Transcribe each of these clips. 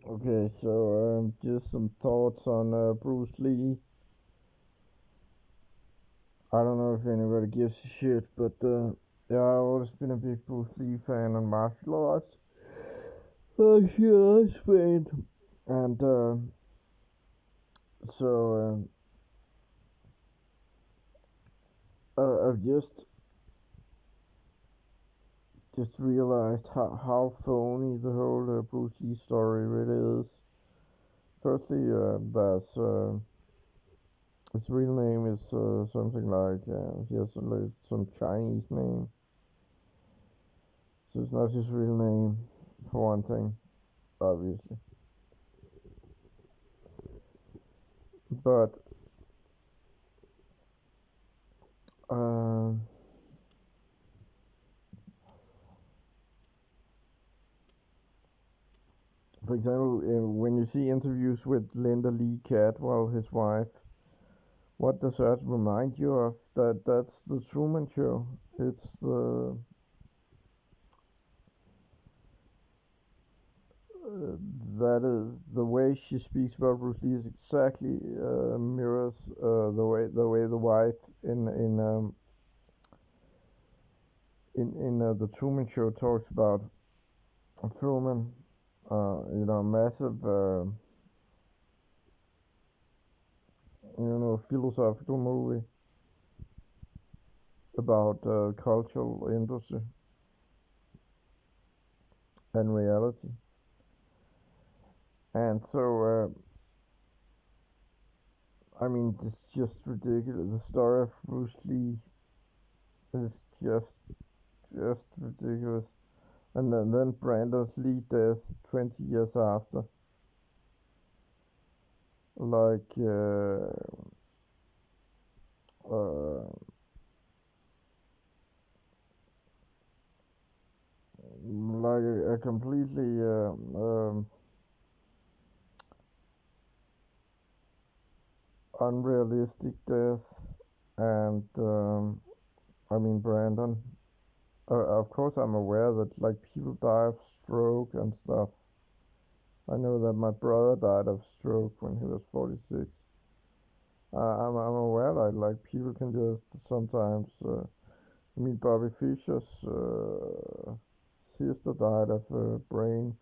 Okay, so just some thoughts on Bruce Lee. I don't know if anybody gives a shit, but yeah, I've always been a big Bruce Lee fan and martial arts. Martial arts fan, and so I've just realized how phony the whole Bruce Lee story really is. Firstly, there's his real name is something like he has some Chinese name, so it's not his real name for one thing, obviously. But uh, for example, when you see interviews with Linda Lee Cadwell, his wife, what does that remind you of? That's the Truman Show. It's uh, that is the way she speaks about Bruce Lee is exactly mirrors the way the wife in the Truman Show talks about Truman. Massive philosophical movie about cultural industry and reality. And so, I mean, it's just ridiculous. The story of Bruce Lee is just just ridiculous. And then Brandon Lee death 20 years after, like uh, like a completely unrealistic death. And I mean, Brandon. Of course, I'm aware that like people die of stroke and stuff. I know that my brother died of stroke when he was 46. I'm aware that like people can just sometimes. I mean, Bobby Fischer's sister died of brain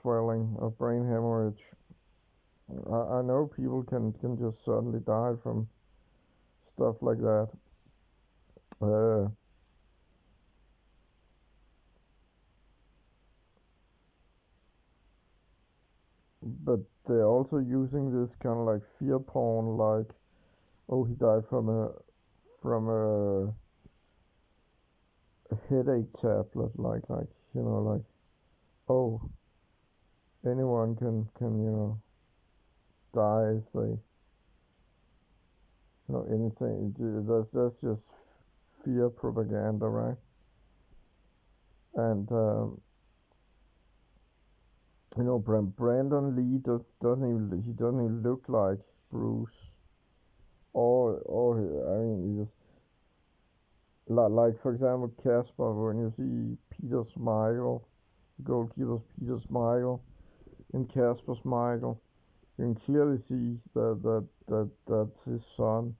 swelling or brain hemorrhage. I know people can just suddenly die from stuff like that. Uh, but they're also using this kind of like fear porn, like, oh, he died from a headache tablet, like oh, anyone can die if they anything. That's just fear propaganda, right? And Brandon Lee doesn't even look like Bruce, or I mean, he just like for example Casper. When you see Peter Smigel, goalkeeper's Peter Smigel, and Casper Smigel, you can clearly see that's his son.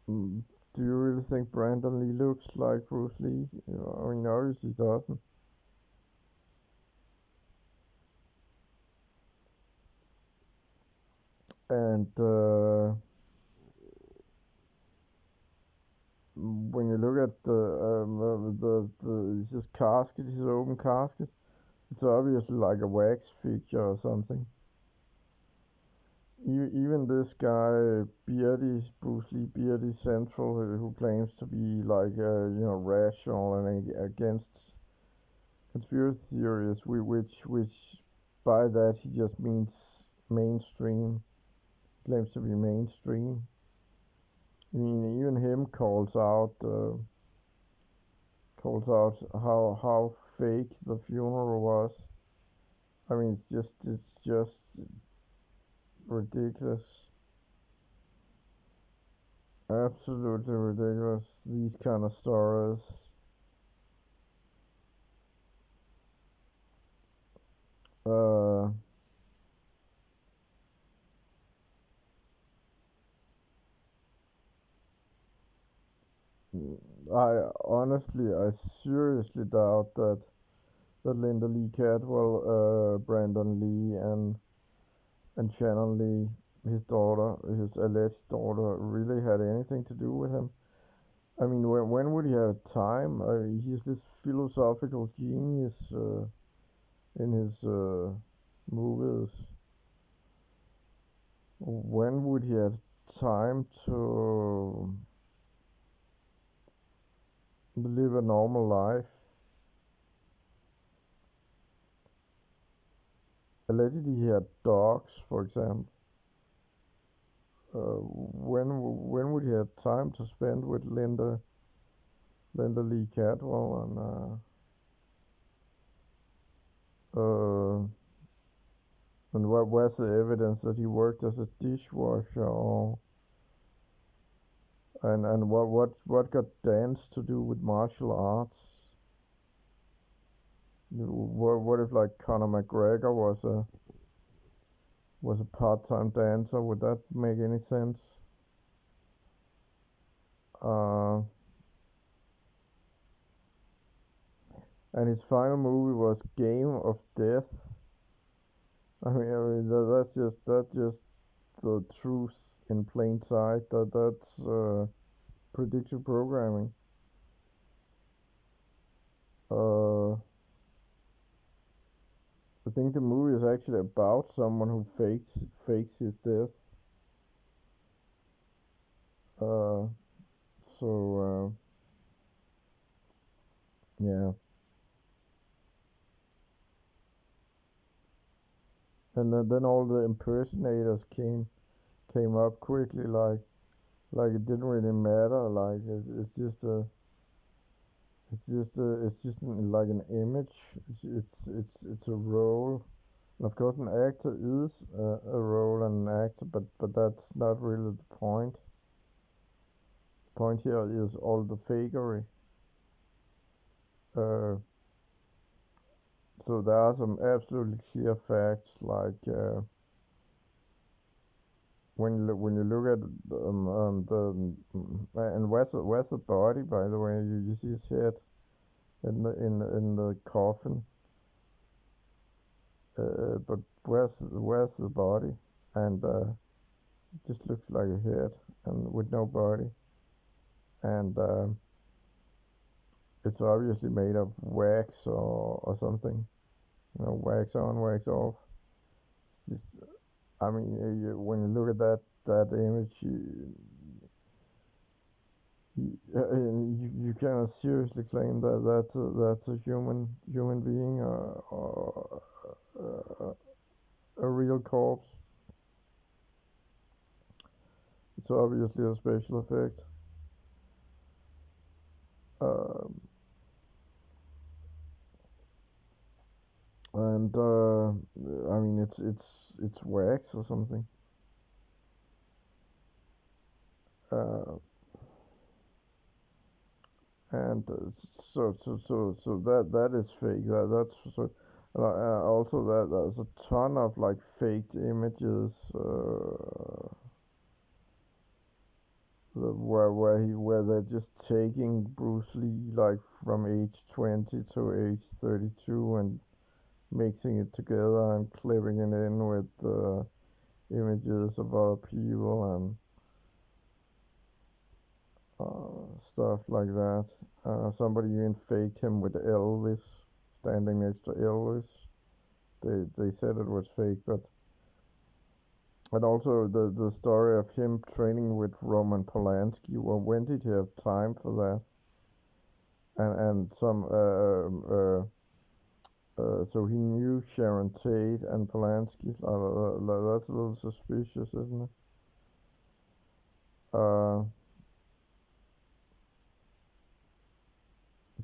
Mm, Do you really think Brandon Lee looks like Bruce Lee? I mean, obviously he doesn't. And when you look at his casket, his open casket, it's obviously like a wax figure or something. Even this guy, Beardy, Bruce Lee Beardy Central, who claims to be like, rational and against conspiracy theories, which by that he just means mainstream, claims to be mainstream. I mean, even him calls out how fake the funeral was. I mean, it's just ridiculous, absolutely ridiculous. These kind of stories. Uh, I seriously doubt that Linda Lee Cadwell, Brandon Lee, and Shannon Lee, his daughter, his alleged daughter, really had anything to do with him. I mean, when would he have time? He's this philosophical genius in his movies. When would he have time to live a normal life? Allegedly, he had dogs, for example. When would he have time to spend with Linda Lee Cadwell and where's the evidence that he worked as a dishwasher or and what got dance to do with martial arts? What if like Conor McGregor was a part-time dancer? Would that make any sense? Uh, and his final movie was Game of Death. That's just the truth in plain sight. That's predictive programming. Uh, I think the movie is actually about someone who fakes his death. Uh, so yeah, and then all the impersonators came up quickly, like it didn't really matter. Like like an image. It's a role. And of course, an actor is a role and an actor, but that's not really the point. The point here is all the fakery. Uh, so there are some absolutely clear facts, like when you look at and where's the body, by the way? You see his head in the coffin, but where's the body? And it just looks like a head and with no body, and it's obviously made of wax or something. Wax on, wax off. Just, I mean, when you look at that image, you cannot seriously claim that that's a human being or a real corpse. It's obviously a special effect. Um, and I mean, it's wax or something. Uh, and that is fake. That's so. Also, that there's a ton of like faked images where they're just taking Bruce Lee like from age 20 to age 32 and mixing it together and clipping it in with images of other people and stuff like that. Somebody even faked him with Elvis, standing next to Elvis. They said it was fake, but and also the story of him training with Roman Polanski. Well, when did he have time for that? And some so he knew Sharon Tate and Polanski. That's a little suspicious, isn't it? Uh,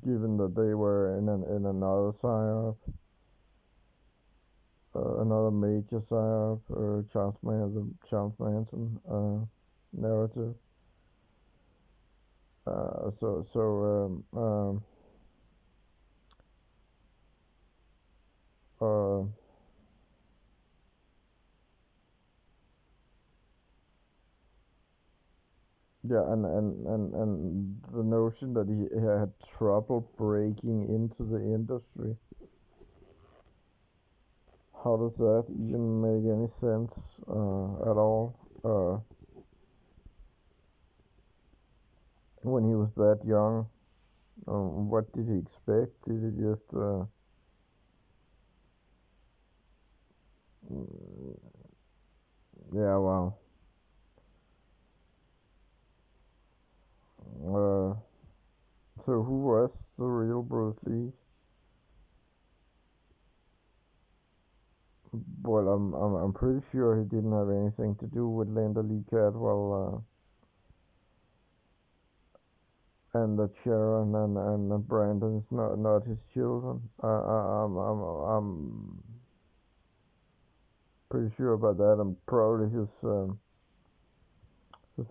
Given that they were in another psyop, another major psyop, the Charles Manson narrative. So uh, Yeah, and the notion that he had trouble breaking into the industry. How does that even make any sense at all? When he was that young, what did he expect? Did he just mm, yeah, well, uh, so who was the real Bruce Lee? Well, I'm pretty sure he didn't have anything to do with Linda Lee Cadwell and that Sharon and Brandon's not his children. I'm pretty sure about that. And probably his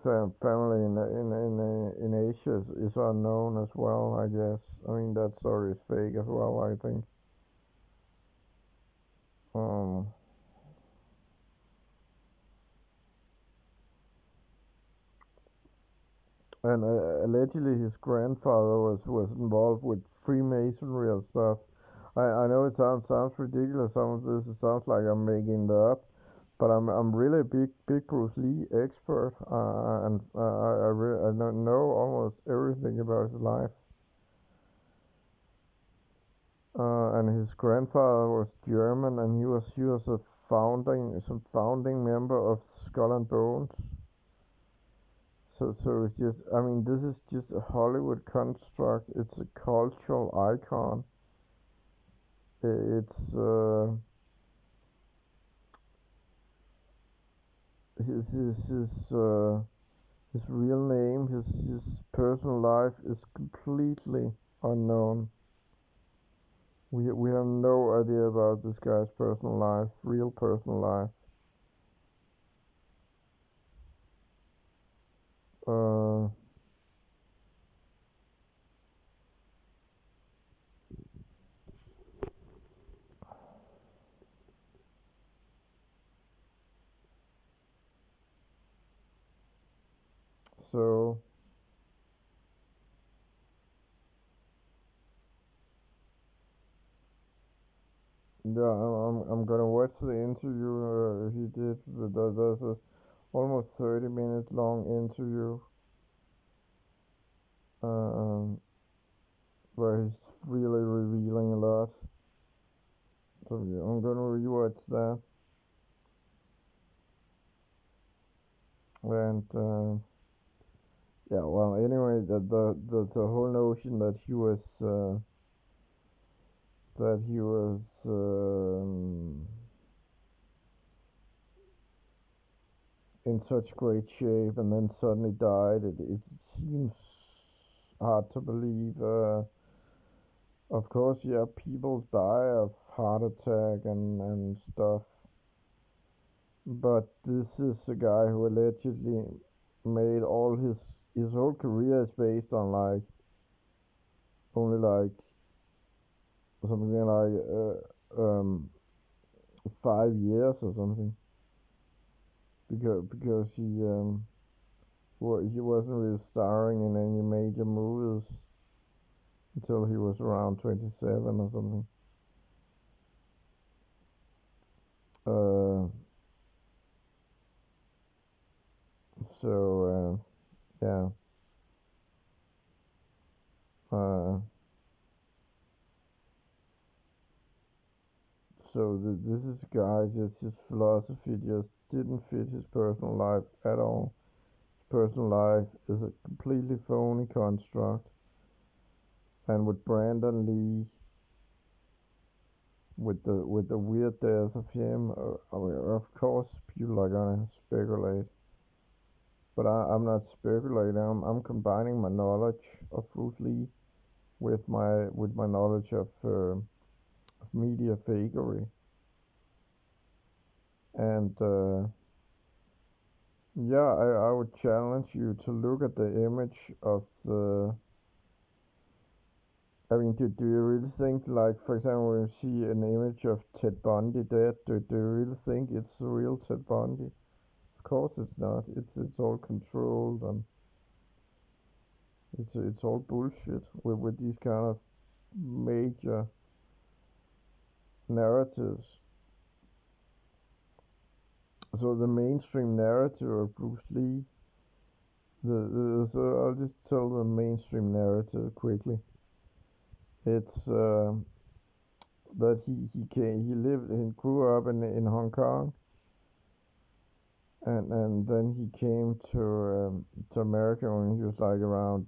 family in Asia is unknown as well. I guess. I mean that story is fake as well. I think. Um, and allegedly his grandfather was involved with Freemasonry and stuff. I know it sounds ridiculous. Some of this it sounds like I'm making it up, but I'm really a big Bruce Lee expert, and I know almost everything about his life. And his grandfather was German, and he was a founding member of Skull and Bones. So it's just, I mean, this is just a Hollywood construct. It's a cultural icon. It's his real name, his personal life is completely unknown. We have no idea about this guy's personal life, real personal life. Uh, so yeah, I'm gonna watch the interview he did. There's a almost 30 minute long interview um, where he's really revealing a lot. So yeah, I'm gonna rewatch that. And yeah, well, anyway, the whole notion that he was in such great shape and then suddenly died. It seems hard to believe. Of course, yeah, people die of heart attack and stuff, but this is a guy who allegedly made all his whole career is based on like only like something like 5 years or something because he wasn't really starring in any major movies until he was around 27 or something. Uh, so yeah, uh, so this is a guy just his philosophy just didn't fit his personal life at all. His personal life is a completely phony construct, and with Brandon Lee, with the weird death of him, I mean, of course people are gonna speculate, but I'm not speculating. I'm combining my knowledge of Bruce Lee with my knowledge of media fakery. And yeah, I would challenge you to look at the image of the. I mean, do you really think, like, for example, when you see an image of Ted Bundy dead, do you really think it's the real Ted Bundy? Of course it's not. It's all controlled, It's all bullshit with these kind of major narratives. So the mainstream narrative of Bruce Lee, so I'll just tell the mainstream narrative quickly. It's that he lived and grew up in Hong Kong, and then he came to America when he was like around,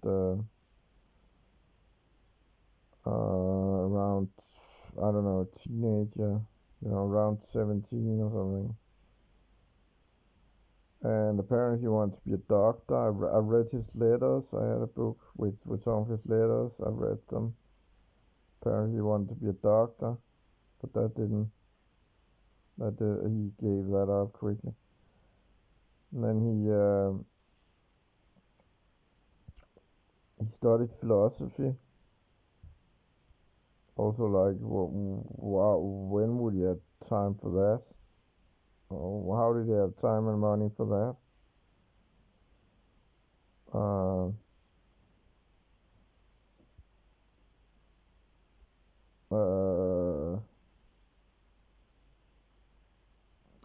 I don't know, teenager, around 17 or something. And apparently he wanted to be a doctor. I read his letters. I had a book with some of his letters. I read them. Apparently he wanted to be a doctor, but he gave that up quickly. And then he studied philosophy. Also, like, wow, when would he have time for that? Oh, how did he have time and money for that?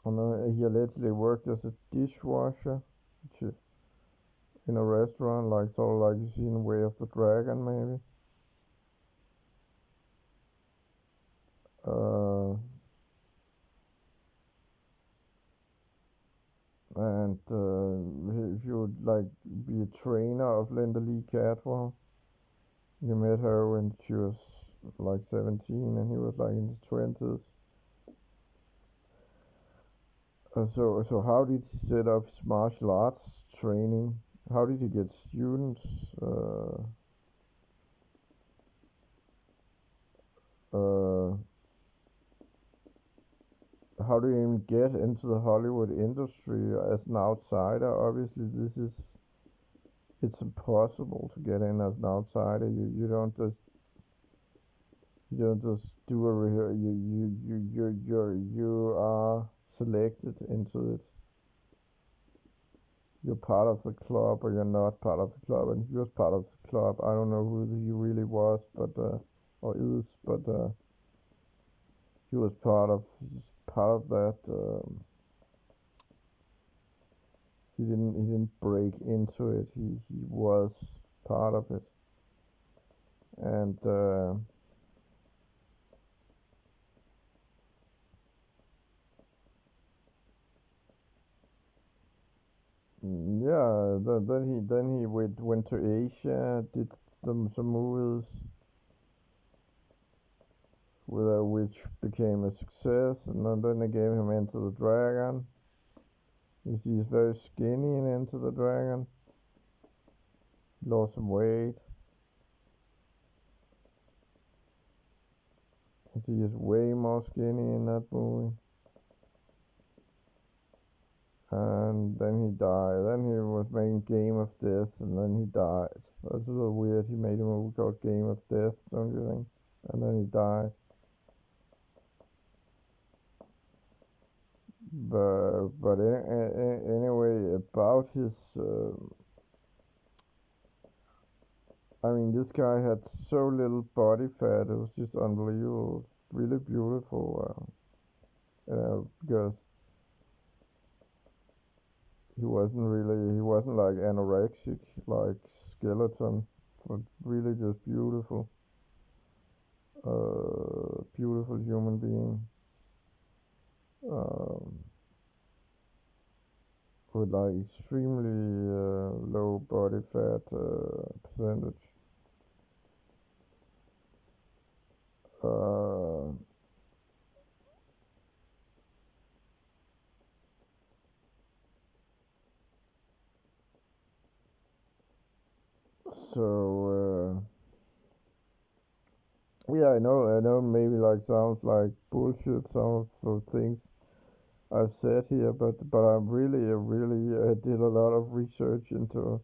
And then he allegedly worked as a dishwasher, which is in a restaurant, like sort of like you see in Way of the Dragon, maybe. Uh, and if you would like be a trainer of Linda Lee Cadwell, you met her when she was like 17 and he was like in his 20s. So how did he set up his martial arts training? How did he get students? Uh, uh, how do you even get into the Hollywood industry as an outsider? Obviously, it's impossible to get in as an outsider. You don't just do a you are selected into it. You're part of the club or you're not part of the club, and he was part of the club. I don't know who he really was, but or is, but he was part of that. He didn't break into it. He was part of it, and yeah. Then he went to Asia, did some movies which became a success, and then they gave him Enter the Dragon. You see, he's very skinny in Enter the Dragon. Lost some weight. He is way more skinny in that movie. And then he died. Then he was making Game of Death, and then he died. That's a little weird. He made a movie called Game of Death, don't you think? And then he died. But anyway, about his, I mean, this guy had so little body fat. It was just unbelievable. Really beautiful. Because he wasn't like anorexic, like skeleton, but really just beautiful. Beautiful human being. Um, with like extremely low body fat percentage. Uh, so yeah, I know. Maybe like sounds like bullshit. Some of the things I've said here, but I really did a lot of research into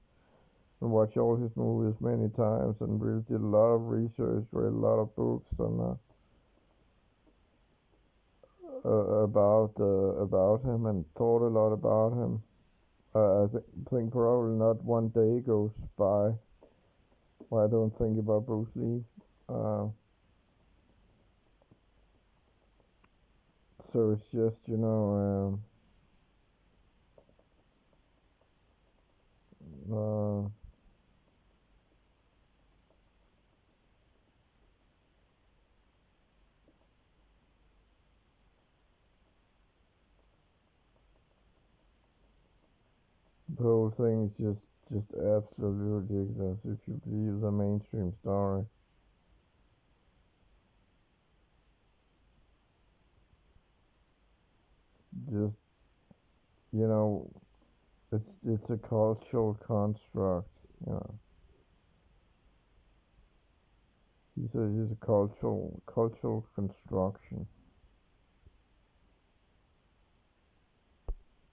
and watched all his movies many times, and really did a lot of research, read a lot of books about him, and thought a lot about him. I think probably not one day goes by what I don't think about Bruce Lee. Uh, so it's just, uh, the whole thing is just absolutely ridiculous if you believe the mainstream story. Just, you know, it's a cultural construct. You know, he's a cultural construction.